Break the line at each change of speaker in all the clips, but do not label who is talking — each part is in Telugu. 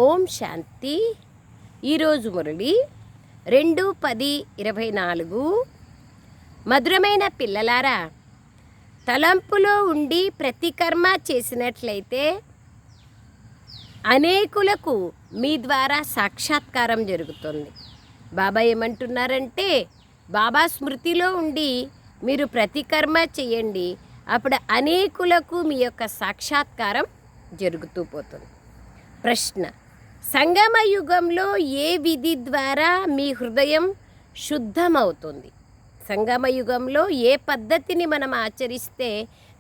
ఓం శాంతి. ఈరోజు మురళి 2/10/24. మధురమైన పిల్లలారా, తలంపులో ఉండి ప్రతి కర్మ చేసినట్లయితే అనేకులకు మీ ద్వారా సాక్షాత్కారం జరుగుతుంది. బాబా ఏమంటున్నారంటే, బాబా స్మృతిలో ఉండి మీరు ప్రతి కర్మ చేయండి, అప్పుడు అనేకులకు మీ యొక్క సాక్షాత్కారం జరుగుతూ పోతుంది. ప్రశ్న: సంగమ యుగంలో ఏ విధి ద్వారా మీ హృదయం శుద్ధమవుతుంది? సంగమ యుగంలో ఏ పద్ధతిని మనం ఆచరిస్తే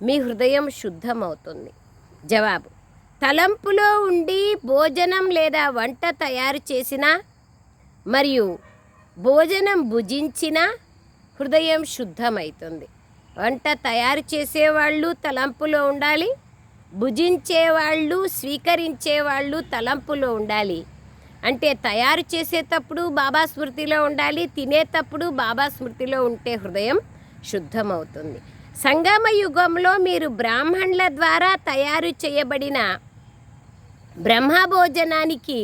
మీ హృదయం శుద్ధమవుతుంది? జవాబు: తలంపులో ఉండి భోజనం లేదా వంట తయారు చేసినా మరియు భోజనం భుజించినా హృదయం శుద్ధమవుతుంది. వంట తయారు చేసేవాళ్ళు తలంపులో ఉండాలి, భుజించేవాళ్ళు స్వీకరించేవాళ్ళు తలంపులో ఉండాలి. అంటే తయారు చేసేటప్పుడు బాబా స్మృతిలో ఉండాలి, తినేటప్పుడు బాబా స్మృతిలో ఉంటే హృదయం శుద్ధమవుతుంది. సంగమ యుగంలో మీరు బ్రాహ్మణుల ద్వారా తయారు చేయబడిన బ్రహ్మభోజనానికి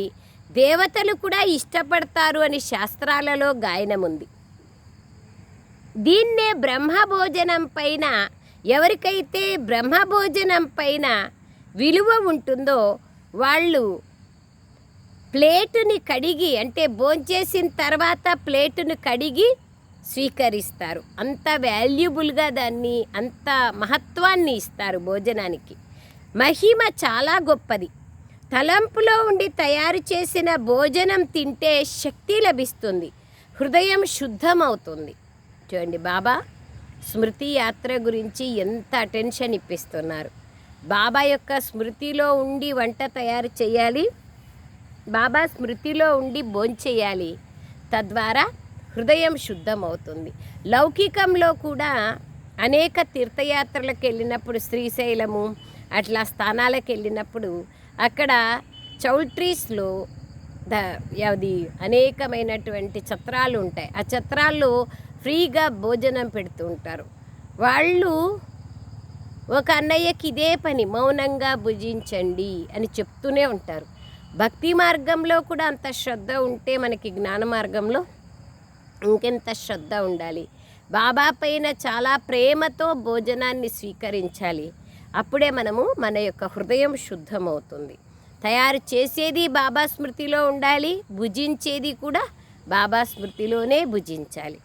దేవతలు కూడా ఇష్టపడతారు అని శాస్త్రాలలో గాయనం ఉంది. దీన్నే బ్రహ్మభోజనం పైన, ఎవరికైతే బ్రహ్మభోజనం పైన విలువ ఉంటుందో వాళ్ళు ప్లేటుని కడిగి, అంటే భోంచేసిన తర్వాత ప్లేటును కడిగి స్వీకరిస్తారు. అంత వాల్యుబుల్గా దాన్ని, అంత మహత్వాన్ని ఇస్తారు భోజనానికి. మహిమ చాలా గొప్పది. తలంపులో ఉండి తయారు చేసిన భోజనం తింటే శక్తి లభిస్తుంది, హృదయం శుద్ధమవుతుంది. చూడండి, బాబా స్మృతి యాత్ర గురించి ఎంత అటెన్షన్ ఇప్పిస్తున్నారు. బాబా యొక్క స్మృతిలో ఉండి వంట తయారు చేయాలి, బాబా స్మృతిలో ఉండి భోంచేయాలి, తద్వారా హృదయం శుద్ధమవుతుంది. లౌకికంలో కూడా అనేక తీర్థయాత్రలకు వెళ్ళినప్పుడు, శ్రీశైలము అట్లా స్థానాలకు వెళ్ళినప్పుడు అక్కడ చౌల్ట్రీస్లో అది అనేకమైనటువంటి ఛత్రాలు ఉంటాయి. ఆ ఛత్రాల్లో ఫ్రీగా భోజనం పెడుతూ ఉంటారు. వాళ్ళు ఒక అన్నయ్యకి ఇదే పని, మౌనంగా భుజించండి అని చెప్తూనే ఉంటారు. భక్తి మార్గంలో కూడా అంత శ్రద్ధ ఉంటే మనకి జ్ఞాన మార్గంలో ఇంకెంత శ్రద్ధ ఉండాలి. బాబా పైన చాలా ప్రేమతో భోజనాన్ని స్వీకరించాలి. అప్పుడే మన యొక్క హృదయం శుద్ధమవుతుంది. తయారు చేసేది బాబా స్మృతిలో ఉండాలి, భుజించేది కూడా బాబా స్మృతిలోనే భుజించాలి.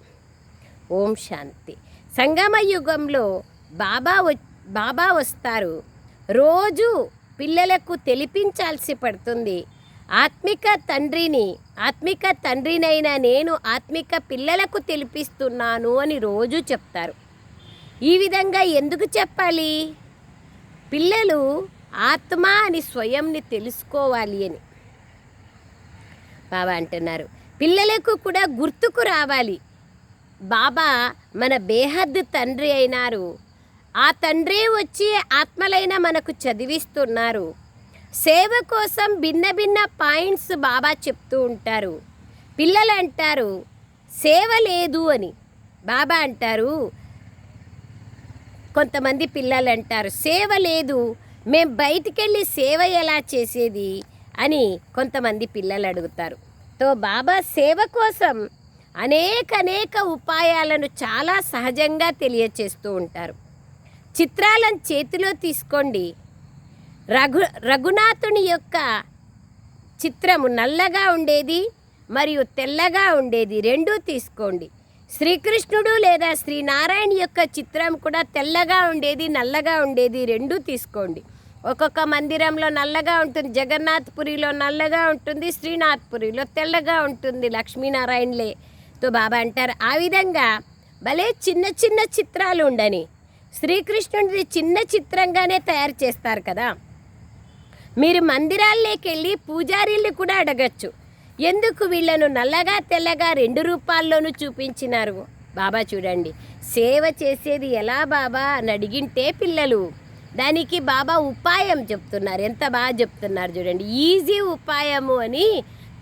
ఓం శాంతి. సంగమ యుగంలో బాబా వస్తారు. రోజు పిల్లలకు తెలిపించాల్సి పడుతుంది. ఆత్మిక తండ్రినైనా నేను ఆత్మిక పిల్లలకు తెలిపిస్తున్నాను అని రోజు చెప్తారు. ఈ విధంగా ఎందుకు చెప్పాలి? పిల్లలు ఆత్మ అని స్వయంని తెలుసుకోవాలి అని బాబా అంటున్నారు. పిల్లలకు కూడా గుర్తుకు రావాలి, బాబా మన బేహద్ తండ్రి అయినారు, ఆ తండ్రి వచ్చి ఆత్మలైన మనకు చదివిస్తున్నారు. సేవ కోసం భిన్న భిన్న పాయింట్స్ బాబా చెప్తూ ఉంటారు. పిల్లలు అంటారు సేవ లేదు అని, బాబా అంటారు, కొంతమంది పిల్లలు అంటారు సేవ లేదు, మేము బయటికెళ్ళి సేవ ఎలా చేసేది అని కొంతమంది పిల్లలు అడుగుతారు. తో బాబా సేవ కోసం అనేక ఉపాయాలను చాలా సహజంగా తెలియచేస్తూ ఉంటారు. చిత్రాలను చేతిలో తీసుకోండి. రఘునాథుని యొక్క చిత్రము నల్లగా ఉండేది మరియు తెల్లగా ఉండేది, రెండూ తీసుకోండి. శ్రీకృష్ణుడు లేదా శ్రీనారాయణ యొక్క చిత్రం కూడా తెల్లగా ఉండేది, నల్లగా ఉండేది, రెండూ తీసుకోండి. ఒక్కొక్క మందిరంలో నల్లగా ఉంటుంది, జగన్నాథ్పురిలో నల్లగా ఉంటుంది, శ్రీనాథ్పురిలో తెల్లగా ఉంటుంది, లక్ష్మీనారాయణలే. తో బాబా అంటారు ఆ విధంగా భలే చిన్న చిన్న చిత్రాలు ఉండని. శ్రీకృష్ణుడిది చిన్న చిత్రంగానే తయారు చేస్తారు కదా. మీరు మందిరాల్లోకి వెళ్ళి పూజారీల్ని కూడా అడగచ్చు, ఎందుకు వీళ్ళను నల్లగా తెల్లగా 2 రూపాల్లోనూ చూపించినారు? బాబా చూడండి, సేవ చేసేది ఎలా బాబా అని అడిగింటే పిల్లలు దానికి బాబా ఉపాయం చెప్తున్నారు. ఎంత బాగా చెప్తున్నారు చూడండి, ఈజీ ఉపాయము అని.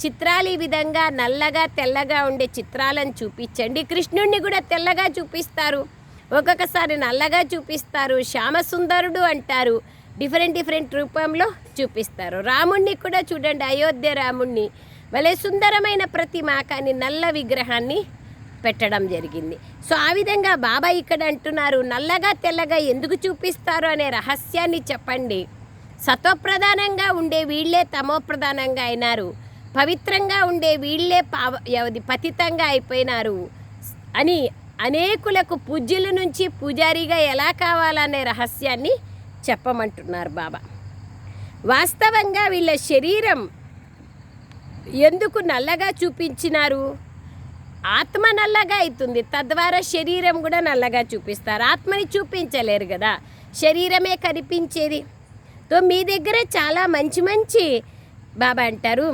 చిత్రాలు ఈ విధంగా నల్లగా తెల్లగా ఉండే చిత్రాలను చూపించండి. కృష్ణుడిని కూడా తెల్లగా చూపిస్తారు, ఒక్కొక్కసారి నల్లగా చూపిస్తారు, శ్యామసుందరుడు అంటారు, డిఫరెంట్ రూపంలో చూపిస్తారు. రాముణ్ణి కూడా చూడండి, అయోధ్య రాముణ్ణి భలే సుందరమైన ప్రతిమ, కానీ నల్ల విగ్రహాన్ని పెట్టడం జరిగింది. సో ఆ విధంగా బాబా ఇక్కడ అంటున్నారు, నల్లగా తెల్లగా ఎందుకు చూపిస్తారు అనే రహస్యాన్ని చెప్పండి. సత్వప్రధానంగా ఉండే వీళ్ళే తమోప్రధానంగా అయినారు, పవిత్రంగా ఉండే వీళ్ళే పతితంగా అయిపోయినారు అని అనేకులకు పూజ్యుల నుంచి పూజారిగా ఎలా కావాలనే రహస్యాన్ని చెప్పమంటున్నారు బాబా. వాస్తవంగా వీళ్ళ శరీరం ఎందుకు నల్లగా చూపించినారు? ఆత్మ నల్లగా అవుతుంది, తద్వారా శరీరం కూడా నల్లగా చూపిస్తారు. ఆత్మని చూపించలేరు కదా, శరీరమే కనిపించేది. తో మీ దగ్గర చాలా మంచి బాబా అంటారు,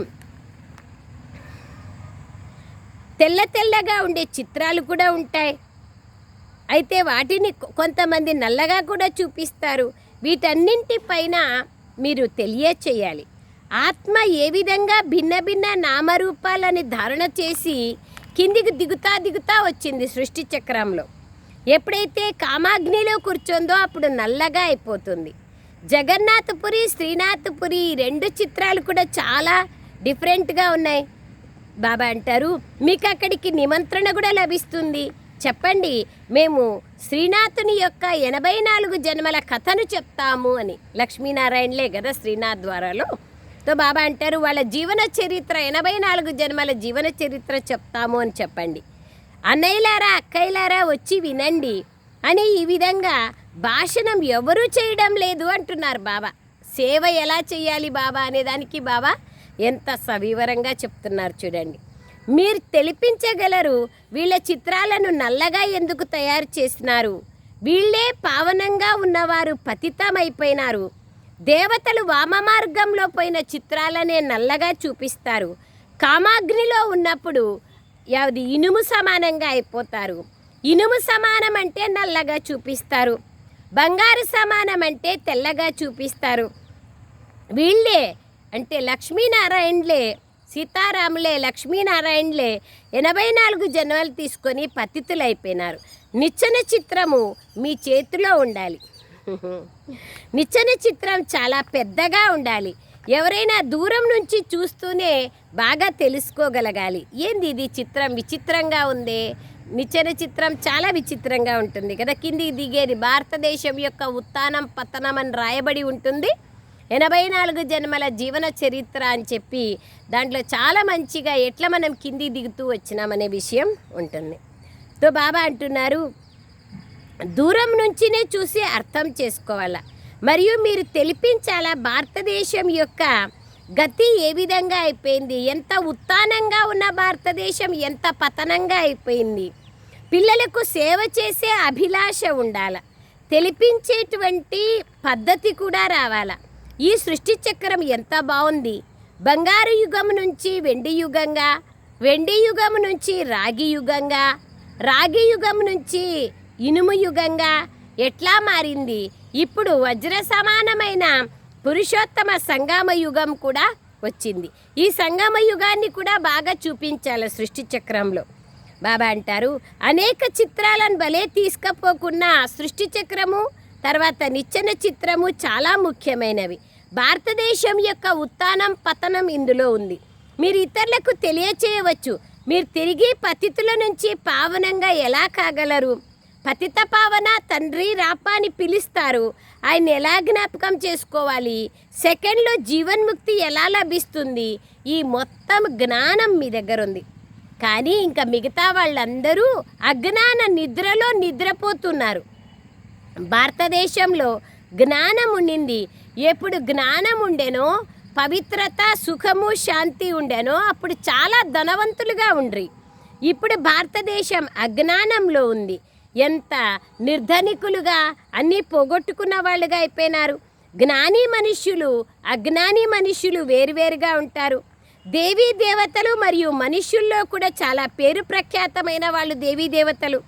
తెల్లగా ఉండే చిత్రాలు కూడా ఉంటాయి. అయితే వాటిని కొంతమంది నల్లగా కూడా చూపిస్తారు. వీటన్నింటిపైన మీరు తెలియచేయాలి. ఆత్మ ఏ విధంగా భిన్న నామరూపాలని ధారణ చేసి కిందికి దిగుతా వచ్చింది సృష్టి చక్రంలో. ఎప్పుడైతే కామాగ్నిలో కూర్చోందో అప్పుడు నల్లగా అయిపోతుంది. జగన్నాథపురి, శ్రీనాథపురి ఈ 2 చిత్రాలు కూడా చాలా డిఫరెంట్గా ఉన్నాయి. బాబా అంటారు, మీకు అక్కడికి నిమంత్రణ కూడా లభిస్తుంది. చెప్పండి, మేము శ్రీనాథుని యొక్క 84 జన్మల కథను చెప్తాము అని. లక్ష్మీనారాయణలే కదా శ్రీనాథ్ ద్వారాలో. తో బాబా అంటారు, వాళ్ళ జీవన చరిత్ర 84 జన్మల జీవన చరిత్ర చెప్తాము అని చెప్పండి. అన్నయ్యలారా, అక్కయ్యలారా వచ్చి వినండి అని ఈ విధంగా భాషణం ఎవరూ చేయడం లేదు అంటున్నారు బాబా. సేవ ఎలా చేయాలి బాబా అనే దానికి బాబా ఎంత సవివరంగా చెప్తున్నారు చూడండి. మీరు తెలిపించగలరు వీళ్ళ చిత్రాలను నల్లగా ఎందుకు తయారు చేసినారు? వీళ్ళే పావనంగా ఉన్నవారు పతితమైపోయినారు. దేవతలు వామ మార్గంలో పోయిన చిత్రాలనే నల్లగా చూపిస్తారు. కామాగ్నిలో ఉన్నప్పుడు అది ఇనుము సమానంగా అయిపోతారు. ఇనుము సమానం అంటే నల్లగా చూపిస్తారు, బంగారు సమానం అంటే తెల్లగా చూపిస్తారు. వీళ్ళే అంటే లక్ష్మీనారాయణలే, సీతారాములే, లక్ష్మీనారాయణలే 84 జన్మలు తీసుకొని పతితులైపోయినారు. నిచ్చెన చిత్రము మీ చేతిలో ఉండాలి. నిచ్చెన చిత్రం చాలా పెద్దగా ఉండాలి. ఎవరైనా దూరం నుంచి చూస్తూనే బాగా తెలుసుకోగలగాలి. ఏంది ఇది చిత్రం విచిత్రంగా ఉందే? నిచ్చెన చిత్రం చాలా విచిత్రంగా ఉంటుంది కదా. కిందికి దిగేది భారతదేశం యొక్క ఉత్థానం పతనం అని రాయబడి ఉంటుంది. 84 జన్మల జీవన చరిత్ర అని చెప్పి దాంట్లో చాలా మంచిగా ఎట్లా మనం కింది దిగుతూ వచ్చినామనే విషయం ఉంటుంది. తో బాబా అంటున్నారు, దూరం నుంచినే చూసి అర్థం చేసుకోవాలా, మరియు మీరు తెలిపించాలా భారతదేశం యొక్క గతి ఏ విధంగా అయిపోయింది, ఎంత ఉత్థానంగా ఉన్న భారతదేశం ఎంత పతనంగా అయిపోయింది. పిల్లలకు సేవ చేసే అభిలాష ఉండాల, తెలిపించేటువంటి పద్ధతి కూడా రావాలా. ఈ సృష్టి చక్రం ఎంత బాగుంది. బంగారు యుగం నుంచి వెండి యుగంగా, వెండి యుగం నుంచి రాగి యుగంగా, రాగి యుగం నుంచి ఇనుము యుగంగా ఎట్లా మారింది. ఇప్పుడు వజ్ర సమానమైన పురుషోత్తమ సంగమ యుగం కూడా వచ్చింది. ఈ సంగమ యుగాన్ని కూడా బాగా చూపించాలి సృష్టి చక్రంలో. బాబా అంటారు, అనేక చిత్రాలను భలే తీసుకపోకున్నా సృష్టి చక్రము తర్వాత నిచ్చెన చిత్రము చాలా ముఖ్యమైనవి. భారతదేశం యొక్క ఉత్థానం పతనం ఇందులో ఉంది. మీరు ఇతరులకు తెలియచేయవచ్చు. మీరు తిరిగి పతితుల నుంచి పావనంగా ఎలా కాగలరు? పతిత పావన తండ్రి రాపా అని పిలుస్తారు. ఆయన ఎలా జ్ఞాపకం చేసుకోవాలి? సెకండ్లో జీవన్ముక్తి ఎలా లభిస్తుంది? ఈ మొత్తం జ్ఞానం మీ దగ్గర ఉంది. కానీ ఇంకా మిగతా వాళ్ళందరూ అజ్ఞాన నిద్రలో నిద్రపోతున్నారు. భారతదేశంలో జ్ఞానం ఉండింది. ఎప్పుడు జ్ఞానం ఉండెనో, పవిత్రత, సుఖము, శాంతి ఉండెనో అప్పుడు చాలా ధనవంతులుగా ఉండ్రి. ఇప్పుడు భారతదేశం అజ్ఞానంలో ఉంది. ఎంత నిర్ధనికులుగా అన్నీ పోగొట్టుకున్న వాళ్ళుగా అయిపోయినారు. జ్ఞాని మనుష్యులు అజ్ఞాని మనుష్యులు వేరువేరుగా ఉంటారు. దేవీ దేవతలు మరియు మనుష్యుల్లో కూడా చాలా పేరు ప్రఖ్యాతమైన వాళ్ళు దేవీ దేవతలు.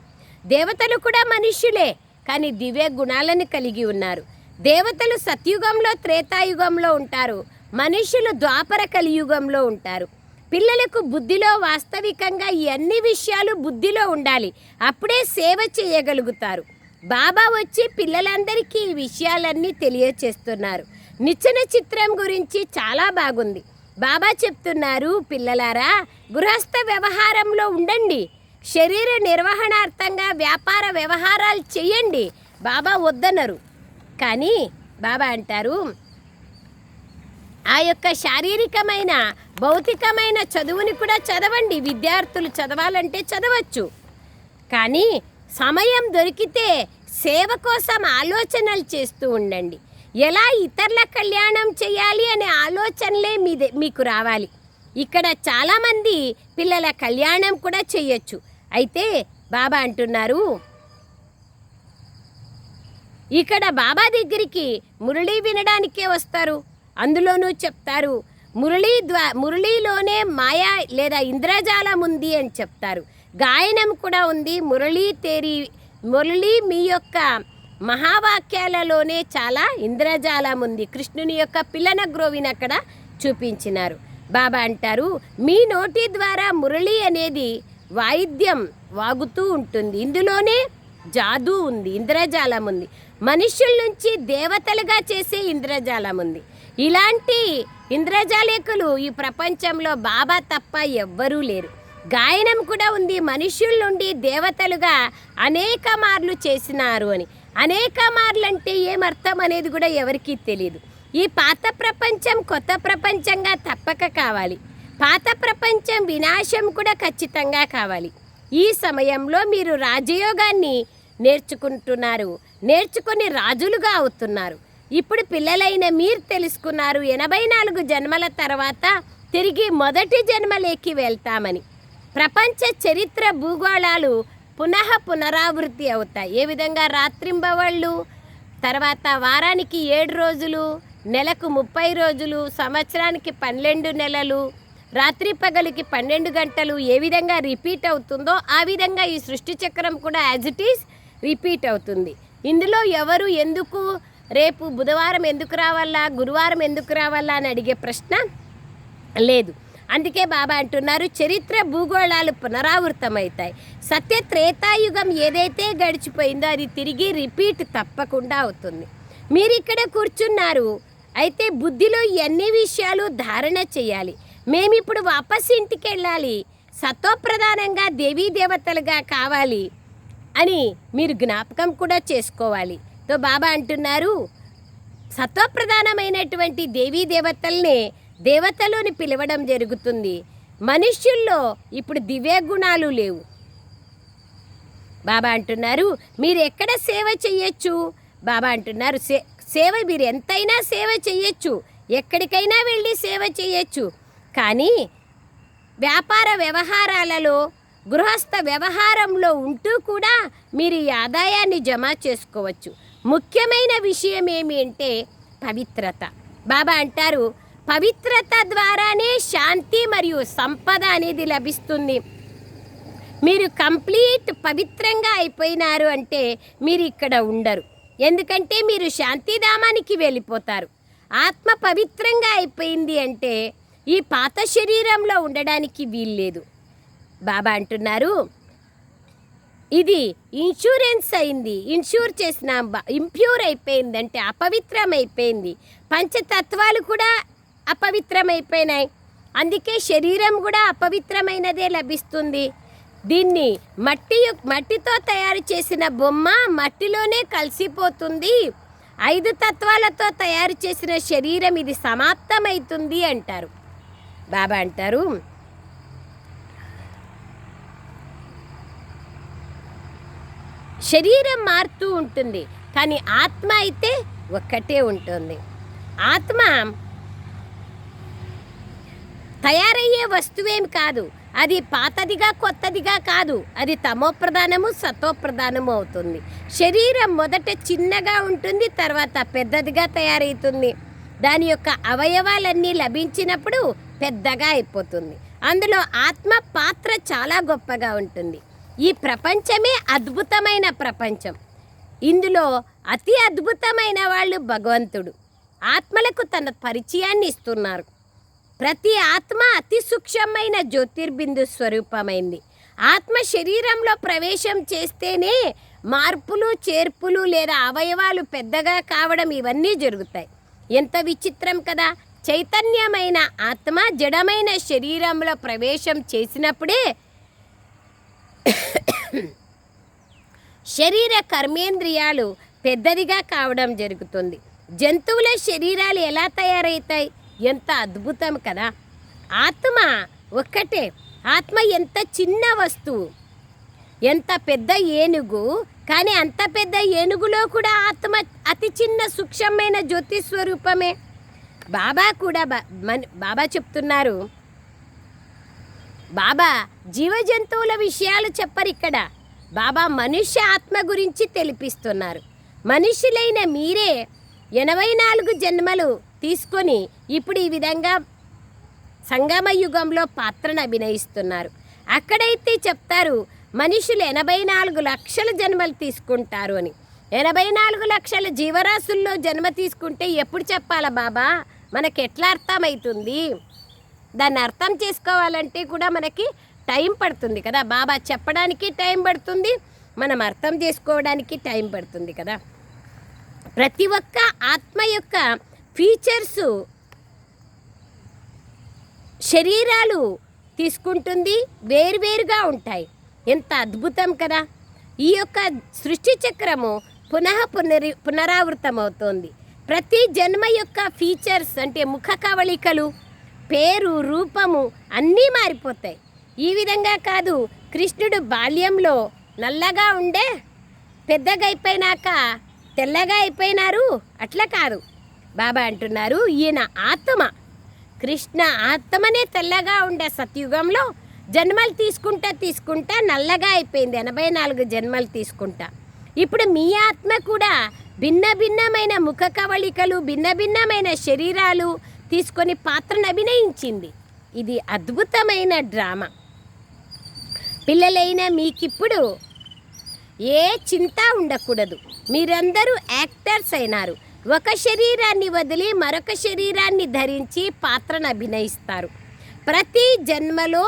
దేవతలు కూడా మనుష్యులే, కానీ దివ్య గుణాలను కలిగి ఉన్నారు. దేవతలు సత్యుగంలో త్రేతాయుగంలో ఉంటారు, మనుష్యులు ద్వాపర కలియుగంలో ఉంటారు. పిల్లలకు బుద్ధిలో వాస్తవికంగా ఈ అన్ని విషయాలు బుద్ధిలో ఉండాలి, అప్పుడే సేవ చేయగలుగుతారు. బాబా వచ్చి పిల్లలందరికీ ఈ విషయాలన్నీ తెలియచేస్తున్నారు. నిచ్చెన చిత్రం గురించి చాలా బాగుంది. బాబా చెప్తున్నారు, పిల్లలారా గృహస్థ వ్యవహారంలో ఉండండి, శరీర నిర్వహణార్థంగా వ్యాపార వ్యవహారాలు చేయండి. బాబా వద్దనరు. కానీ బాబా అంటారు, ఆ యొక్క శారీరకమైన భౌతికమైన చదువుని కూడా చదవండి. విద్యార్థులు చదవాలంటే చదవచ్చు. కానీ సమయం దొరికితే సేవ కోసం ఆలోచనలు చేస్తూ ఉండండి. ఎలా ఇతరుల కళ్యాణం చేయాలి అనే ఆలోచనలే మీకు రావాలి. ఇక్కడ చాలామంది పిల్లల కళ్యాణం కూడా చేయొచ్చు. అయితే బాబా అంటున్నారు, ఇక్కడ బాబా దగ్గరికి మురళి వినడానికే వస్తారు. అందులోనూ చెప్తారు, మురళీలోనే మాయా లేదా ఇంద్రజాలం ఉంది అని చెప్తారు. గాయనం కూడా ఉంది. మురళి మీ యొక్క మహావాక్యాలలోనే చాలా ఇంద్రజాలం ఉంది. కృష్ణుని యొక్క పిల్లన గ్రోవిని అక్కడ చూపించినారు. బాబా అంటారు, మీ నోటి ద్వారా మురళి అనేది వాయిద్యం వాగుతూ ఉంటుంది. ఇందులోనే జాదూ ఉంది, ఇంద్రజాలం ఉంది. మనుష్యుల నుంచి దేవతలుగా చేసే ఇంద్రజాలం ఉంది. ఇలాంటి ఇంద్రజాలికులు ఈ ప్రపంచంలో బాబా తప్ప ఎవ్వరూ లేరు. గాయనం కూడా ఉంది. మనుష్యుల నుండి దేవతలుగా అనేక మార్లు చేసినారు అని. అనేక మార్లు అంటే ఏమర్థం అనేది కూడా ఎవరికీ తెలియదు. ఈ పాత ప్రపంచం కొత్త ప్రపంచంగా తప్పక కావాలి. పాత ప్రపంచం వినాశం కూడా ఖచ్చితంగా కావాలి. ఈ సమయంలో మీరు రాజయోగాన్ని నేర్చుకుని రాజులుగా అవుతున్నారు. ఇప్పుడు పిల్లలైన మీరు తెలుసుకున్నారు, 84 జన్మల తర్వాత తిరిగి మొదటి జన్మలేకి వెళ్తామని. ప్రపంచ చరిత్ర భూగోళాలు పునరావృత్తి అవుతాయి. ఏ విధంగా రాత్రింబవళ్ళు, తర్వాత వారానికి 7 రోజులు, నెలకు 30 రోజులు, సంవత్సరానికి 12 నెలలు, రాత్రి పగలికి 12 గంటలు ఏ విధంగా రిపీట్ అవుతుందో ఆ విధంగా ఈ సృష్టి చక్రం కూడా యాజ్ ఇట్ ఈస్ రిపీట్ అవుతుంది. ఇందులో ఎవరు ఎందుకు రేపు బుధవారం ఎందుకు రావాలా, గురువారం ఎందుకు రావాలా అని అడిగే ప్రశ్న లేదు. అందుకే బాబా అంటున్నారు, చరిత్ర భూగోళాలు పునరావృతమవుతాయి. సత్య త్రేతాయుగం ఏదైతే గడిచిపోయిందో అది తిరిగి రిపీట్ తప్పకుండా అవుతుంది. మీరు ఇక్కడ కూర్చున్నారు, అయితే బుద్ధిలో ఎన్ని విషయాలు ధారణ చేయాలి. మేమిప్పుడు వాపస్ ఇంటికి వెళ్ళాలి, సత్వప్రధానంగా దేవీ దేవతలుగా కావాలి అని మీరు జ్ఞాపకం కూడా చేసుకోవాలి. తో బాబా అంటున్నారు, సత్వప్రధానమైనటువంటి దేవీ దేవతల్ని దేవతలోని పిలవడం జరుగుతుంది. మనుష్యుల్లో ఇప్పుడు దివ్య గుణాలు లేవు. బాబా అంటున్నారు, మీరు ఎక్కడ సేవ చెయ్యొచ్చు. బాబా అంటున్నారు, సేవ మీరు ఎంతైనా సేవ చెయ్యొచ్చు, ఎక్కడికైనా వెళ్ళి సేవ చెయ్యొచ్చు. కానీ వ్యాపార వ్యవహారాలలో, గృహస్థ వ్యవహారంలో ఉంటూ కూడా మీరు ఈ ఆదాయాన్ని జమ చేసుకోవచ్చు. ముఖ్యమైన విషయం ఏమి అంటే పవిత్రత. బాబా అంటారు, పవిత్రత ద్వారానే శాంతి మరియు సంపద అనేది లభిస్తుంది. మీరు కంప్లీట్ పవిత్రంగా అయిపోయినారు అంటే మీరు ఇక్కడ ఉండరు. ఎందుకంటే మీరు శాంతిధామానికి వెళ్ళిపోతారు. ఆత్మ పవిత్రంగా అయిపోయింది అంటే ఈ పాత శరీరంలో ఉండడానికి వీల్లేదు. బాబా అంటున్నారు, ఇది ఇన్సూరెన్స్ అయింది, ఇన్సూర్ చేసిన ఇంప్యూర్ అయిపోయింది అంటే అపవిత్రమైపోయింది. పంచతత్వాలు కూడా అపవిత్రమైపోయినాయి. అందుకే శరీరం కూడా అపవిత్రమైనదే లభిస్తుంది. దీన్ని మట్టితో తయారు చేసిన బొమ్మ మట్టిలోనే కలిసిపోతుంది. 5 తత్వాలతో తయారు చేసిన శరీరం ఇది సమాప్తమవుతుంది అంటారు. బాబా అంటారు, శరీరం మారుతూ ఉంటుంది, కానీ ఆత్మ అయితే ఒక్కటే ఉంటుంది. ఆత్మ తయారయ్యే వస్తువేం కాదు. అది పాతదిగా కొత్తదిగా కాదు. అది తమోప్రధానము సతోప్రధానము అవుతుంది. శరీరం మొదట చిన్నగా ఉంటుంది, తర్వాత పెద్దదిగా తయారవుతుంది. దాని యొక్క అవయవాలన్నీ లభించినప్పుడు పెద్దగా అయిపోతుంది. అందులో ఆత్మ పాత్ర చాలా గొప్పగా ఉంటుంది. ఈ ప్రపంచమే అద్భుతమైన ప్రపంచం. ఇందులో అతి అద్భుతమైన వాళ్ళు భగవంతుడు. ఆత్మలకు తన పరిచయాన్ని ఇస్తున్నారు. ప్రతి ఆత్మ అతి సూక్ష్మమైన జ్యోతిర్బిందు స్వరూపమైంది. ఆత్మ శరీరంలో ప్రవేశం చేస్తేనే మార్పులు చేర్పులు లేదా అవయవాలు పెద్దగా కావడం ఇవన్నీ జరుగుతాయి. ఎంత విచిత్రం కదా. చైతన్యమైన ఆత్మ జడమైన శరీరంలో ప్రవేశం చేసినప్పుడే శరీర కర్మేంద్రియాలు పెద్దదిగా కావడం జరుగుతుంది. జంతువుల శరీరాలు ఎలా తయారవుతాయి? ఎంత అద్భుతం కదా. ఆత్మ ఒక్కటే. ఆత్మ ఎంత చిన్న వస్తువు, ఎంత పెద్ద ఏనుగు, కానీ అంత పెద్ద ఏనుగులో కూడా ఆత్మ అతి చిన్న సూక్ష్మమైన జ్యోతి స్వరూపమే. బాబా కూడా బాబా చెప్తున్నారు, బాబా జీవ జంతువుల విషయాలు చెప్పరు ఇక్కడ. బాబా మనుష్య ఆత్మ గురించి తెలిపిస్తున్నారు. మనుషులైన మీరే 84 జన్మలు తీసుకొని ఇప్పుడు ఈ విధంగా సంగమ యుగంలో పాత్రను అభినయిస్తున్నారు. అక్కడైతే చెప్తారు మనుషులు 84 లక్షల జన్మలు తీసుకుంటారు అని. 84 లక్షల జీవరాశుల్లో జన్మ తీసుకుంటే ఎప్పుడు చెప్పాలా బాబా? మనకి ఎట్లా అర్థమవుతుంది? దాన్ని అర్థం చేసుకోవాలంటే కూడా మనకి టైం పడుతుంది కదా. బాబా చెప్పడానికి టైం పడుతుంది, మనం అర్థం చేసుకోవడానికి టైం పడుతుంది కదా. ప్రతి ఒక్క ఆత్మ యొక్క ఫీచర్సు శరీరాలు తీసుకుంటుంది, వేరువేరుగా ఉంటాయి. ఎంత అద్భుతం కదా. ఈ యొక్క సృష్టి చక్రము పునరావృతమవుతోంది. ప్రతి జన్మ యొక్క ఫీచర్స్ అంటే ముఖ కవళికలు, పేరు, రూపము అన్నీ మారిపోతాయి. ఈ విధంగా కాదు, కృష్ణుడు బాల్యంలో నల్లగా ఉండే పెద్దగా అయిపోయినాక తెల్లగా అయిపోయినారు, అట్లా కాదు. బాబా అంటున్నారు ఈయన ఆత్మ, కృష్ణ ఆత్మనే తెల్లగా ఉండే సత్యుగంలో జన్మలు తీసుకుంటా నల్లగా అయిపోయింది. 84 జన్మలు తీసుకుంటా. ఇప్పుడు మీ ఆత్మ కూడా భిన్న భిన్నమైన ముఖ కవళికలు, భిన్న భిన్నమైన శరీరాలు తీసుకొని పాత్రను అభినయించింది. ఇది అద్భుతమైన డ్రామా. పిల్లలైన మీకిప్పుడు ఏ చింత ఉండకూడదు. మీరందరూ యాక్టర్స్ అయినారు. ఒక శరీరాన్ని వదిలి మరొక శరీరాన్ని ధరించి పాత్రను అభినయిస్తారు. ప్రతి జన్మలో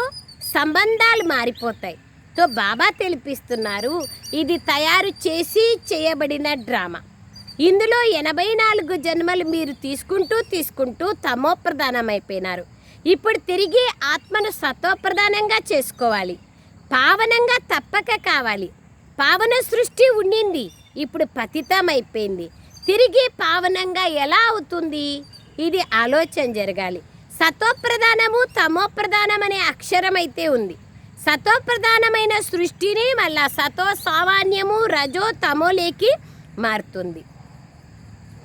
సంబంధాలు మారిపోతాయి. తో బాబా తెలిపిస్తున్నారు ఇది తయారు చేసి చేయబడిన డ్రామా. ఇందులో 84 జన్మలు మీరు తీసుకుంటూ తమోప్రధానమైపోయినారు. ఇప్పుడు తిరిగి ఆత్మను సతోప్రధానంగా చేసుకోవాలి. పావనంగా తప్పక కావాలి. పావన సృష్టి ఉండింది, ఇప్పుడు పతితమైపోయింది. తిరిగి పావనంగా ఎలా అవుతుంది? ఇది ఆలోచన జరగాలి. సతోప్రధానము తమోప్రధానం అనే అక్షరం అయితే ఉంది. సతోప్రధానమైన సృష్టిని మళ్ళా సతో సామాన్యము రజో తమోలేకి మారుతుంది.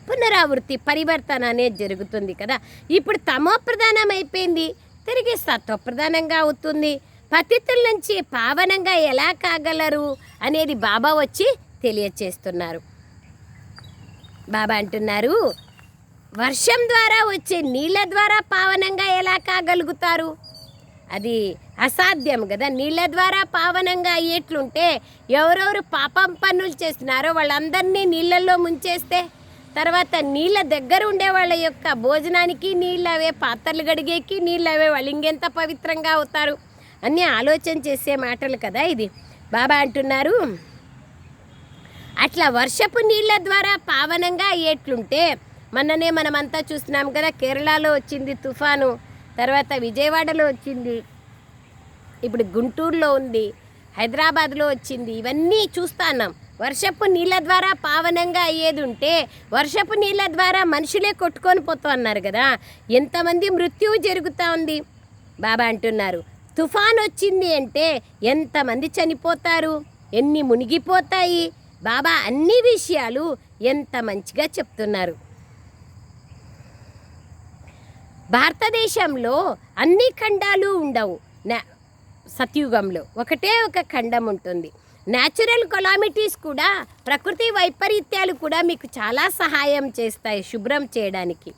పునరావృత్తి పరివర్తన అనేది జరుగుతుంది కదా. ఇప్పుడు తమోప్రధానం అయిపోయింది, తిరిగి సతోప్రధానంగా అవుతుంది. పతితుల నుంచి పావనంగా ఎలా కాగలరు అనేది బాబా వచ్చి తెలియచేస్తున్నారు. బాబా అంటున్నారు వర్షం ద్వారా వచ్చే నీళ్ళ ద్వారా పావనంగా ఎలా కాగలుగుతారు? అది అసాధ్యం కదా. నీళ్ళ ద్వారా పావనంగా అయ్యేట్లుంటే ఎవరెవరు పాపం పనులు చేస్తున్నారో వాళ్ళందరినీ నీళ్ళల్లో ముంచేస్తే తర్వాత నీళ్ళ దగ్గర ఉండే వాళ్ళ యొక్క భోజనానికి నీళ్ళు అవే, పాత్రలు గడిగేకి నీళ్ళు అవే, వాళ్ళు ఇంకెంత పవిత్రంగా అవుతారు అన్నీ ఆలోచన చేసే మాటలు కదా ఇది. బాబా అంటున్నారు అట్లా వర్షపు నీళ్ళ ద్వారా పావనంగా అయ్యేట్లుంటే మొన్ననే మనమంతా చూస్తున్నాం కదా. కేరళలో వచ్చింది తుఫాను, తర్వాత విజయవాడలో వచ్చింది, ఇప్పుడు గుంటూరులో ఉంది, హైదరాబాద్లో వచ్చింది. ఇవన్నీ చూస్తున్నాం. వర్షపు నీళ్ళ ద్వారా పావనంగా అయ్యేది ఉంటే వర్షపు నీళ్ళ ద్వారా మనుషులే కొట్టుకొని పోతూ అన్నారు కదా. ఎంతమంది మృత్యువు జరుగుతూ ఉంది. బాబా అంటున్నారు తుఫాన్ వచ్చింది అంటే ఎంతమంది చనిపోతారు, ఎన్ని మునిగిపోతాయి. బాబా అన్ని విషయాలు ఎంత మంచిగా చెప్తున్నారు. భారతదేశంలో అన్ని ఖండాలు ఉండవు. సత్యుగంలో ఒకటే ఒక ఖండం ఉంటుంది. న్యాచురల్ కొలామిటీస్ కూడా, ప్రకృతి వైపరీత్యాలు కూడా మీకు చాలా సహాయం చేస్తాయి శుభ్రం చేయడానికి.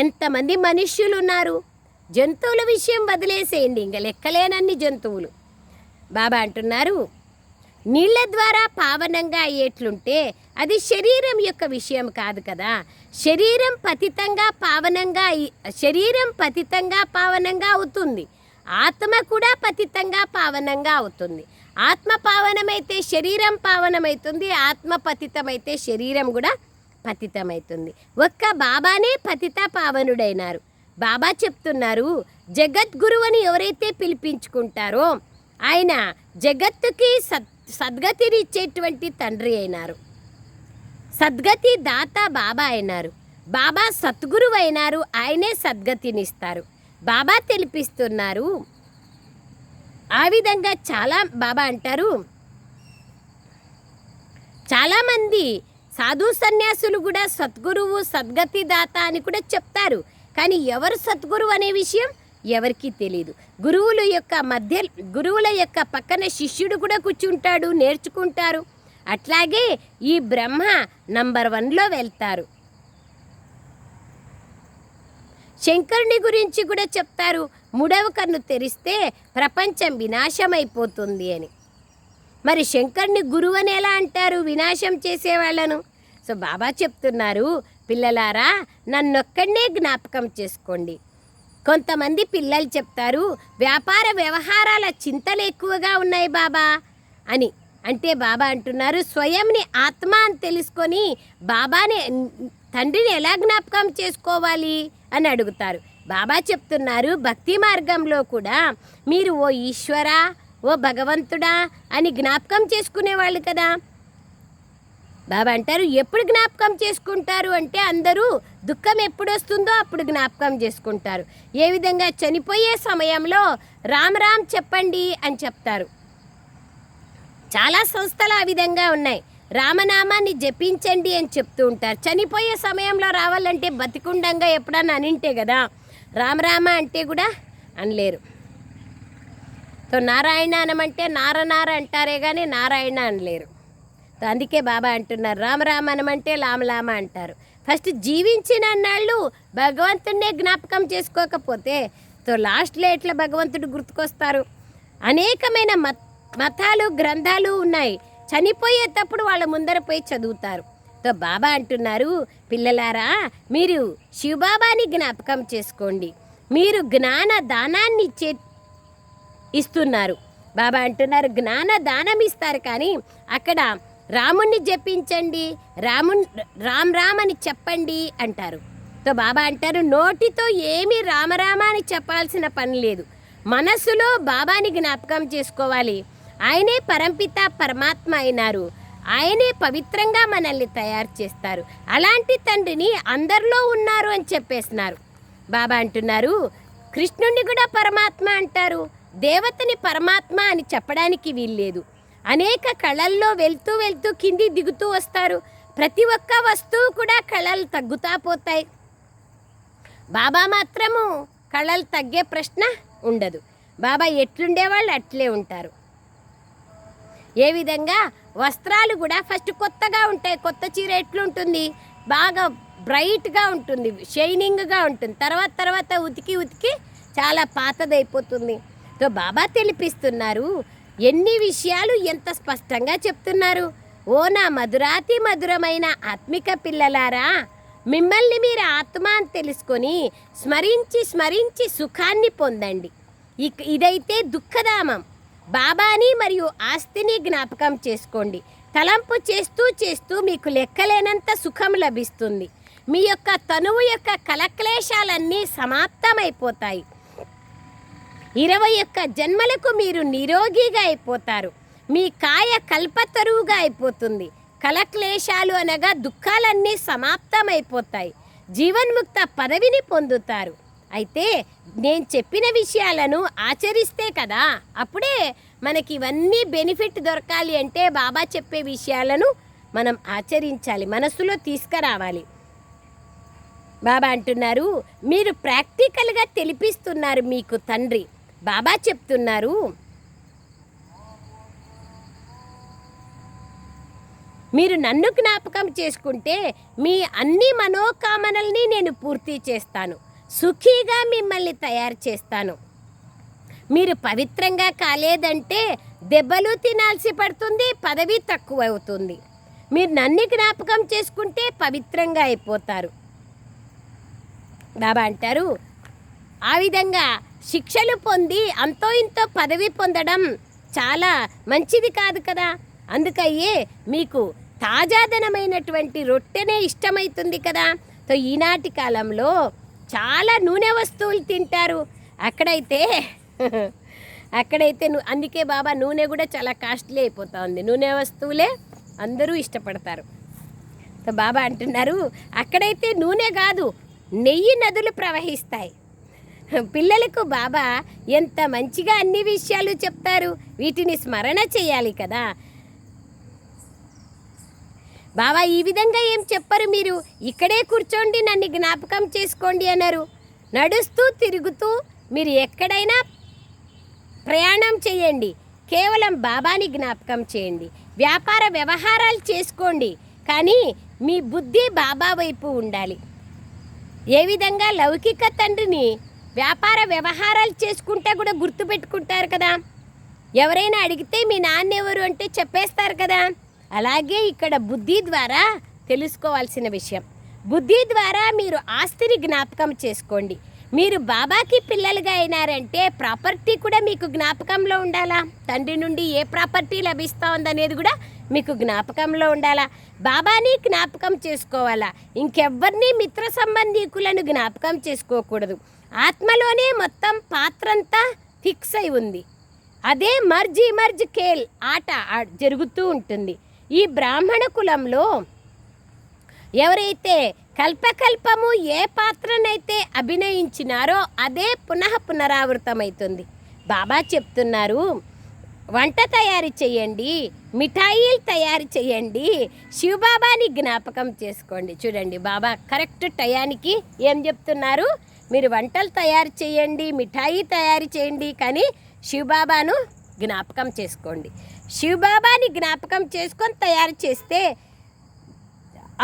ఎంతమంది మనుష్యులు ఉన్నారు. జంతువుల విషయం వదిలేసేయండి, ఇంకా లెక్కలేనన్ని జంతువులు. బాబా అంటున్నారు నీళ్ళ ద్వారా పావనంగా అయ్యేట్లుంటే అది శరీరం యొక్క విషయం కాదు కదా. శరీరం పతితంగా పావనంగా అవుతుంది. ఆత్మ కూడా పతితంగా పావనంగా అవుతుంది. ఆత్మ పావనమైతే శరీరం పావనమవుతుంది, ఆత్మ పతితమైతే శరీరం కూడా పతితమవుతుంది. ఒక్క బాబానే పతిత పావనుడైనారు. బాబా చెప్తున్నారు, జగద్గురువు అని ఎవరైతే పిలిపించుకుంటారో ఆయన జగత్తుకి సద్గతిని ఇచ్చేటువంటి తండ్రి అయినారు. సద్గతి దాత బాబా అయినారు. బాబా సద్గురువు అయినారు, ఆయనే సద్గతినిస్తారు. బాబా తెలిపిస్తున్నారు. ఆ విధంగా చాలా బాబా అంటారు, చాలామంది సాధు సన్యాసులు కూడా సద్గురువు సద్గతి దాత అని కూడా చెప్తారు. కానీ ఎవరు సద్గురువు అనే విషయం ఎవరికీ తెలియదు. గురువుల యొక్క పక్కన శిష్యుడు కూడా కూర్చుంటాడు, నేర్చుకుంటారు. అట్లాగే ఈ బ్రహ్మ నంబర్ 1లో వెళ్తారు. శంకరుని గురించి కూడా చెప్తారు, 3వ కన్ను తెరిస్తే ప్రపంచం వినాశమైపోతుంది అని. మరి శంకరుని గురువు అని ఎలా అంటారు వినాశం చేసేవాళ్ళను? సో బాబా చెప్తున్నారు, పిల్లలారా నన్నొక్కడనే జ్ఞాపకం చేసుకోండి. కొంతమంది పిల్లలు చెప్తారు, వ్యాపార వ్యవహారాల చింతలు ఎక్కువగా ఉన్నాయి బాబా అని. అంటే బాబా అంటున్నారు, స్వయంని ఆత్మ అని తెలుసుకొని బాబాని తండ్రిని ఎలా జ్ఞాపకం చేసుకోవాలి అని అడుగుతారు. బాబా చెప్తున్నారు, భక్తి మార్గంలో కూడా మీరు ఓ ఈశ్వరా, ఓ భగవంతుడా అని జ్ఞాపకం చేసుకునేవాళ్ళు కదా. బాబా అంటారు, ఎప్పుడు జ్ఞాపకం చేసుకుంటారు అంటే అందరూ దుఃఖం ఎప్పుడు వస్తుందో అప్పుడు జ్ఞాపకం చేసుకుంటారు. ఏ విధంగా చనిపోయే సమయంలో రామ్ రామ్ చెప్పండి అని చెప్తారు. చాలా సంస్థలు ఆ విధంగా ఉన్నాయి, రామనామాన్ని జపించండి అని చెప్తూ ఉంటారు. చనిపోయే సమయంలో రావాలంటే బతికుండంగా ఎప్పుడన్నా అనింటే కదా, రామరామ అంటే కూడా అనలేరు. సో నారాయణ అనమంటే నారనార అంటారే కానీ నారాయణ అనలేరు. సో అందుకే బాబా అంటున్నారు, రామరామ అనమంటే లామలామ అంటారు. ఫస్ట్ జీవించిన నాళ్ళు భగవంతుడినే జ్ఞాపకం చేసుకోకపోతే సో లాస్ట్లో ఎట్లా భగవంతుడు గుర్తుకొస్తారు? అనేకమైన మతాలు గ్రంథాలు ఉన్నాయి, చనిపోయేటప్పుడు వాళ్ళ ముందర పోయి చదువుతారు. సో బాబా అంటున్నారు, పిల్లలారా మీరు శివబాబాని జ్ఞాపకం చేసుకోండి, మీరు జ్ఞాన దానాన్ని ఇస్తున్నారు. బాబా అంటున్నారు, జ్ఞాన దానం ఇస్తారు కానీ అక్కడ రాముణ్ణి జపించండి, రామ్ రామ్ అని చెప్పండి అంటారు. సో బాబా అంటారు, నోటితో ఏమీ రామరామ అని చెప్పాల్సిన పని లేదు, మనసులో బాబాని జ్ఞాపకం చేసుకోవాలి. ఆయనే పరంపిత పరమాత్మ అయినారు, ఆయనే పవిత్రంగా మనల్ని తయారు చేస్తారు. అలాంటి తండ్రిని అందరిలో ఉన్నారు అని చెప్పేస్తున్నారు. బాబా అంటున్నారు, కృష్ణుణ్ణి కూడా పరమాత్మ అంటారు, దేవతని పరమాత్మ అని చెప్పడానికి వీల్లేదు. అనేక కళల్లో వెళ్తూ వెళ్తూ కింది దిగుతూ వస్తారు. ప్రతి ఒక్క వస్తువు కూడా కళలు తగ్గుతా పోతాయి. బాబా మాత్రము కళలు తగ్గే ప్రశ్న ఉండదు. బాబా ఎట్లుండేవాళ్ళు అట్లే ఉంటారు. ఏ విధంగా వస్త్రాలు కూడా ఫస్ట్ కొత్తగా ఉంటాయి. కొత్త చీర ఎట్లుంటుంది? బాగా బ్రైట్గా ఉంటుంది, షైనింగ్గా ఉంటుంది. తర్వాత ఉతికి చాలా పాతదైపోతుంది. సో బాబా తెలిపిస్తున్నారు, ఎన్ని విషయాలు ఎంత స్పష్టంగా చెప్తున్నారు. ఓ నా మధురాతి మధురమైన ఆత్మిక పిల్లలారా, మిమ్మల్ని మీరు ఆత్మ అని తెలుసుకొని స్మరించి సుఖాన్ని పొందండి. ఇదైతే దుఃఖధామం. బాబాని మరియు ఆస్తిని జ్ఞాపకం చేసుకోండి. తలంపు చేస్తూ మీకు లెక్కలేనంత సుఖం లభిస్తుంది. మీ యొక్క తనువు యొక్క కలక్లేశాలన్నీ సమాప్తమైపోతాయి. 21 జన్మలకు మీరు నిరోగిగా అయిపోతారు. మీ కాయ కల్పతరువుగా అయిపోతుంది. కలక్లేశాలు అనగా దుఃఖాలన్నీ సమాప్తమైపోతాయి. జీవన్ముక్త పదవిని పొందుతారు. అయితే నేను చెప్పిన విషయాలను ఆచరిస్తే కదా అప్పుడే మనకి ఇవన్నీ బెనిఫిట్ దొరకాలి. అంటే బాబా చెప్పే విషయాలను మనం ఆచరించాలి, మనసులో తీసుకురావాలి. బాబా అంటున్నారు, మీరు ప్రాక్టికల్గా తెలిపిస్తున్నారు మీకు తండ్రి. బాబా చెప్తున్నారు, మీరు నన్ను జ్ఞాపకం చేసుకుంటే మీ అన్ని మనోకామనల్ని నేను పూర్తి చేస్తాను, సుఖీగా మిమ్మల్ని తయారు చేస్తాను. మీరు పవిత్రంగా కాలేదంటే దెబ్బలు తినాల్సి పడుతుంది, పదవి తక్కువ అవుతుంది. మీరు నన్ను జ్ఞాపకం చేసుకుంటే పవిత్రంగా అయిపోతారు. బాబా అంటారు, ఆ విధంగా శిక్షలు పొంది అంతో ఇంతో పదవి పొందడం చాలా మంచిది కాదు కదా. అందుకయ్యే మీకు తాజాదనమైనటువంటి రొట్టెనే ఇష్టమవుతుంది కదా. సో ఈనాటి కాలంలో చాలా నూనె వస్తువులు తింటారు. అక్కడైతే అందుకే బాబా నూనె కూడా చాలా కాస్ట్లీ అయిపోతూ ఉంది. నూనె వస్తువులే అందరూ ఇష్టపడతారు. సో బాబా అంటున్నారు, అక్కడైతే నూనె కాదు నెయ్యి నదులు ప్రవహిస్తాయి. పిల్లలకు బాబా ఎంత మంచిగా అన్ని విషయాలు చెప్తారు. వీటిని స్మరణ చేయాలి కదా. బాబా ఈ విధంగా ఏం చెప్పరు, మీరు ఇక్కడే కూర్చోండి నన్ను జ్ఞాపకం చేసుకోండి అన్నారు. నడుస్తూ తిరుగుతూ మీరు ఎక్కడైనా ప్రయాణం చేయండి, కేవలం బాబాని జ్ఞాపకం చేయండి. వ్యాపార వ్యవహారాలు చేసుకోండి, కానీ మీ బుద్ధి బాబా వైపు ఉండాలి. ఏ విధంగా లౌకిక తండ్రిని వ్యాపార వ్యవహారాలు చేసుకుంటే కూడా గుర్తుపెట్టుకుంటారు కదా. ఎవరైనా అడిగితే మీ నాన్న ఎవరు అంటే చెప్పేస్తారు కదా. అలాగే ఇక్కడ బుద్ధి ద్వారా తెలుసుకోవాల్సిన విషయం. బుద్ధి ద్వారా మీరు ఆస్తిని జ్ఞాపకం చేసుకోండి. మీరు బాబాకి పిల్లలుగా అయినారంటే ప్రాపర్టీ కూడా మీకు జ్ఞాపకంలో ఉండాలా. తండ్రి నుండి ఏ ప్రాపర్టీ లభిస్తూ ఉందనేది కూడా మీకు జ్ఞాపకంలో ఉండాలా. బాబాని జ్ఞాపకం చేసుకోవాలా. ఇంకెవ్వరిని మిత్ర సంబంధీకులను జ్ఞాపకం చేసుకోకూడదు. ఆత్మలోనే మొత్తం పాత్రంతా ఫిక్స్ అయి ఉంది. అదే మర్జ్ కేల్ ఆట జరుగుతూ ఉంటుంది. ఈ బ్రాహ్మణ కులంలో ఎవరైతే కల్పకల్పము ఏ పాత్రనైతే అభినయించినారో అదే పునరావృతమవుతుంది. బాబా చెప్తున్నారు, వంట తయారు చేయండి, మిఠాయిలు తయారు చేయండి, శివబాబాని జ్ఞాపకం చేసుకోండి. చూడండి బాబా కరెక్ట్ టయానికి ఏం చెప్తున్నారు, మీరు వంటలు తయారు చేయండి, మిఠాయి తయారు చేయండి, కానీ శివబాబాను జ్ఞాపకం చేసుకోండి. శివబాబాని జ్ఞాపకం చేసుకొని తయారు చేస్తే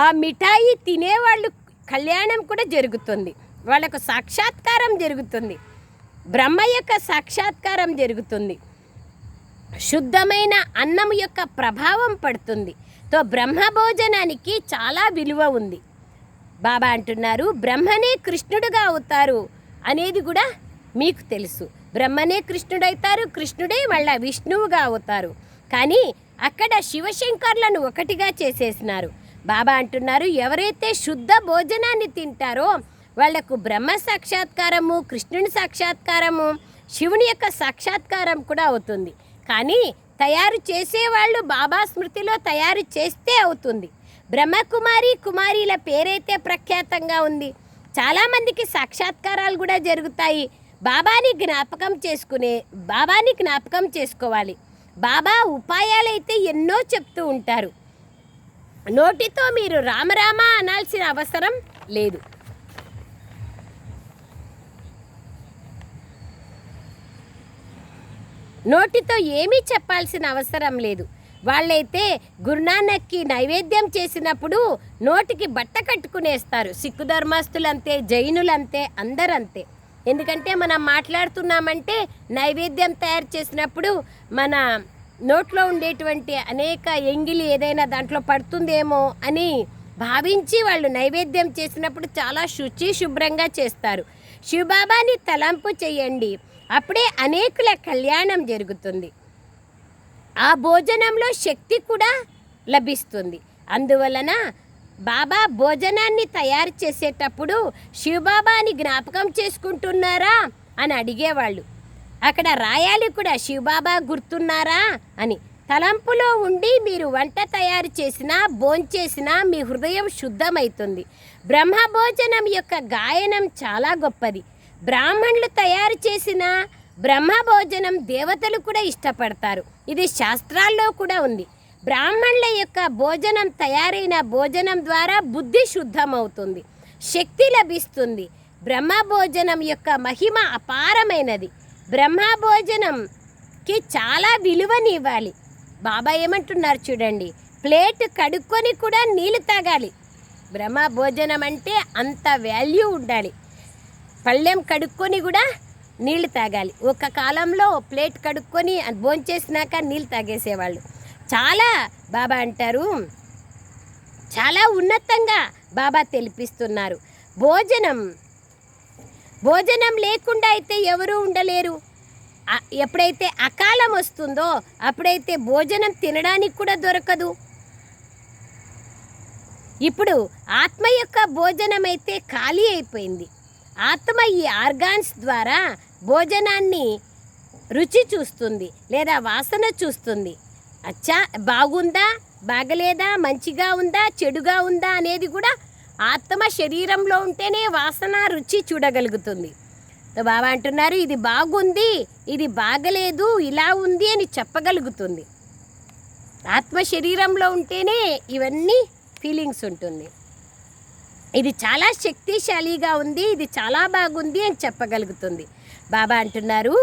ఆ మిఠాయి తినేవాళ్ళు కళ్యాణం కూడా జరుగుతుంది, వాళ్ళకు సాక్షాత్కారం జరుగుతుంది, బ్రహ్మ యొక్క సాక్షాత్కారం జరుగుతుంది, శుద్ధమైన అన్నం యొక్క ప్రభావం పడుతుంది. తో బ్రహ్మ భోజనానికి చాలా విలువ ఉంది. బాబా అంటున్నారు, బ్రహ్మనే కృష్ణుడుగా అవుతారు అనేది కూడా మీకు తెలుసు. బ్రహ్మనే కృష్ణుడవుతారు, కృష్ణుడే మళ్ళా విష్ణువుగా అవుతారు. కానీ అక్కడ శివశంకర్లను ఒకటిగా చేసేసినారు. బాబా అంటున్నారు, ఎవరైతే శుద్ధ భోజనాన్ని తింటారో వాళ్లకు బ్రహ్మ సాక్షాత్కారము, కృష్ణుని సాక్షాత్కారము, శివుని యొక్క సాక్షాత్కారం కూడా అవుతుంది. కానీ తయారు చేసేవాళ్ళు బాబా స్మృతిలో తయారు చేస్తే అవుతుంది. బ్రహ్మకుమారి కుమారీల పేరైతే ప్రఖ్యాతంగా ఉంది. చాలామందికి సాక్షాత్కారాలు కూడా జరుగుతాయి. బాబాని జ్ఞాపకం చేసుకోవాలి. బాబా ఉపాయాలైతే ఎన్నో చెప్తూ ఉంటారు. నోటితో మీరు రామరామ అనాల్సిన అవసరం లేదు. నోటితో ఏమీ చెప్పాల్సిన అవసరం లేదు. వాళ్ళైతే గురునానక్కి నైవేద్యం చేసినప్పుడు నోటికి బట్ట కట్టుకునేస్తారు. సిక్కు ధర్మస్తులంతే, జైనులంతే, అందరంతే. ఎందుకంటే మనం మాట్లాడుతున్నామంటే నైవేద్యం తయారు చేసినప్పుడు మన నోట్లో ఉండేటువంటి అనేక ఎంగిలి ఏదైనా దాంట్లో పడుతుందేమో అని భావించి వాళ్ళు నైవేద్యం చేసినప్పుడు చాలా శుభ్రంగా చేస్తారు. శివబాబాని తలంపు చేయండి, అప్పుడే అనేకుల కళ్యాణం జరుగుతుంది. ఆ భోజనంలో శక్తి కూడా లభిస్తుంది. అందువలన బాబా భోజనాన్ని తయారు చేసేటప్పుడు శివబాబాని జ్ఞాపకం చేసుకుంటున్నారా అని అడిగేవాళ్ళు. అక్కడ రాయాలి కూడా, శివబాబా గుర్తున్నారా అని. తలంపులో ఉండి మీరు వంట తయారు చేసినా భోంచేసినా మీ హృదయం శుద్ధమవుతుంది. బ్రహ్మ భోజనం యొక్క గాయనం చాలా గొప్పది. బ్రాహ్మణులు తయారు చేసిన బ్రహ్మ భోజనం దేవతలు కూడా ఇష్టపడతారు. ఇది శాస్త్రాల్లో కూడా ఉంది. బ్రాహ్మణుల యొక్క భోజనం తయారైన భోజనం ద్వారా బుద్ధి శుద్ధమవుతుంది, శక్తి లభిస్తుంది. బ్రహ్మ భోజనం యొక్క మహిమ అపారమైనది. బ్రహ్మ భోజనంకి చాలా విలువనివ్వాలి. బాబా ఏమంటున్నారు చూడండి, ప్లేట్ కడుక్కొని కూడా నీళ్ళు తాగాలి. బ్రహ్మ భోజనం అంటే అంత వాల్యూ ఉండాలి. పళ్ళెం కడుక్కొని కూడా నీళ్ళు తాగాలి. ఒక కాలంలో ప్లేట్ కడుక్కొని భోంచేసినాక నీళ్ళు తాగేసేవాళ్ళు. చాలా బాబా అంటారు, చాలా ఉన్నతంగా బాబా తెలిపిస్తున్నారు. భోజనం లేకుండా అయితే ఎవరూ ఉండలేరు. ఎప్పుడైతే అకాలం వస్తుందో అప్పుడైతే భోజనం తినడానికి కూడా దొరకదు. ఇప్పుడు ఆత్మ యొక్క భోజనం అయితే ఖాళీ అయిపోయింది. ఆత్మ ఈ ఆర్గాన్స్ ద్వారా భోజనాన్ని రుచి చూస్తుంది లేదా వాసన చూస్తుంది. అచ్చా, బాగుందా బాగలేదా, మంచిగా ఉందా చెడుగా ఉందా అనేది కూడా ఆత్మ శరీరంలో ఉంటేనే వాసన రుచి చూడగలుగుతుంది. బాబా అంటున్నారు ఇది బాగుంది, ఇది బాగలేదు, ఇలా ఉంది అని చెప్పగలుగుతుంది. ఆత్మ శరీరంలో ఉంటేనే ఇవన్నీ ఫీలింగ్స్ ఉంటుంది. ఇది చాలా శక్తిశాలిగా ఉంది, ఇది చాలా బాగుంది అని చెప్పగలుగుతుంది. బాబా అంటున్నారు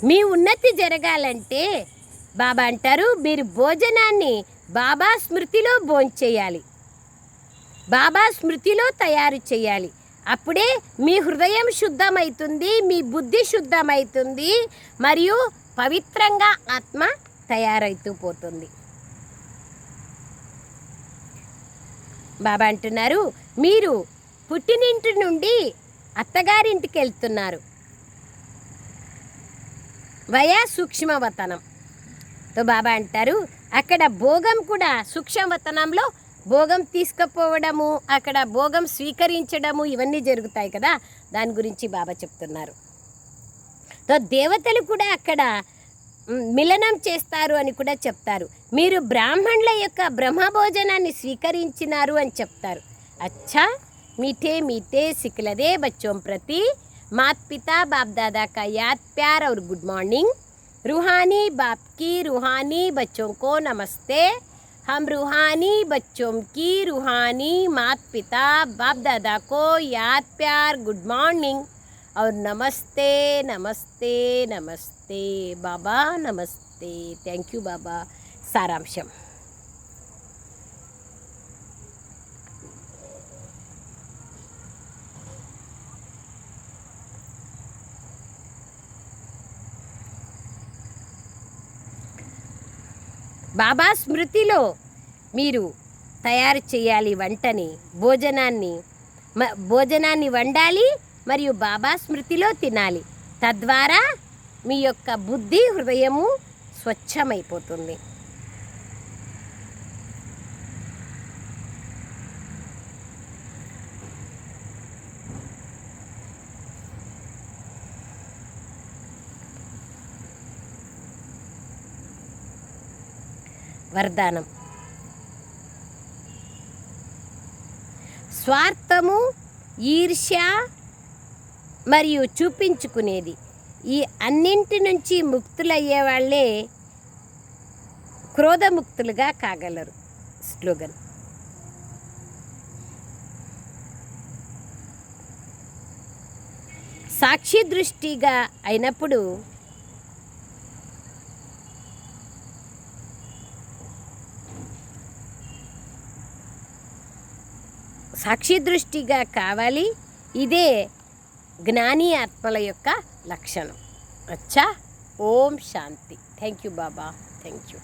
మీ ఉన్నతి జరగాలంటే బాబా అంటారు మీరు భోజనాన్ని బాబా స్మృతిలో భోంచేయాలి, బాబా స్మృతిలో తయారు చేయాలి. అప్పుడే మీ హృదయం శుద్ధమవుతుంది, మీ బుద్ధి శుద్ధమవుతుంది, మరియు పవిత్రంగా ఆత్మ తయారవుతూ పోతుంది. బాబా అంటున్నారు మీరు పుట్టినింటి నుండి అత్తగారింటికి వెళ్తున్నారు వయా సూక్ష్మవతనం. బాబా అంటారు అక్కడ భోగం కూడా సూక్ష్మవతనంలో భోగం తీసుకుపోవడము, అక్కడ భోగం స్వీకరించడము ఇవన్నీ జరుగుతాయి కదా, దాని గురించి బాబా చెప్తున్నారు. దేవతలు కూడా అక్కడ మిలనం చేస్తారు అని కూడా చెప్తారు. మీరు బ్రాహ్మణుల యొక్క బ్రహ్మభోజనాన్ని స్వీకరించినారు అని చెప్తారు. అచ్చా मीठे मीठे सिखलदे बच्चों प्रति मात पिता बाप दादा का याद प्यार और गुड मॉर्निंग. रूहानी बाप की रूहानी बच्चों को नमस्ते. हम रूहानी बच्चों की रूहानी मात पिता बाप दादा को याद प्यार गुड मॉर्निंग और नमस्ते नमस्ते नमस्ते बाबा नमस्ते. थैंक यू बाबा. सारांशम బాబా స్మృతిలో మీరు తయారు చేయాలి వంటని, భోజనాన్ని వండాలి మరియు బాబా స్మృతిలో తినాలి. తద్వారా మీ యొక్క బుద్ధి హృదయము స్వచ్ఛమైపోతుంది. వరదానం. స్వార్థము, ఈర్ష్య మరియు చూపించుకునేది ఈ అన్నింటి నుంచి ముక్తులయ్యే వాళ్ళే క్రోధముక్తులుగా కాగలరు. స్లోగన్. సాక్షి దృష్టిగా అయినప్పుడు సాక్షి దృష్టిగా కావాలి. ఇదే జ్ఞాని ఆత్మల యొక్క లక్షణం. అచ్చా, Om Shanti. Thank you Baba, thank you.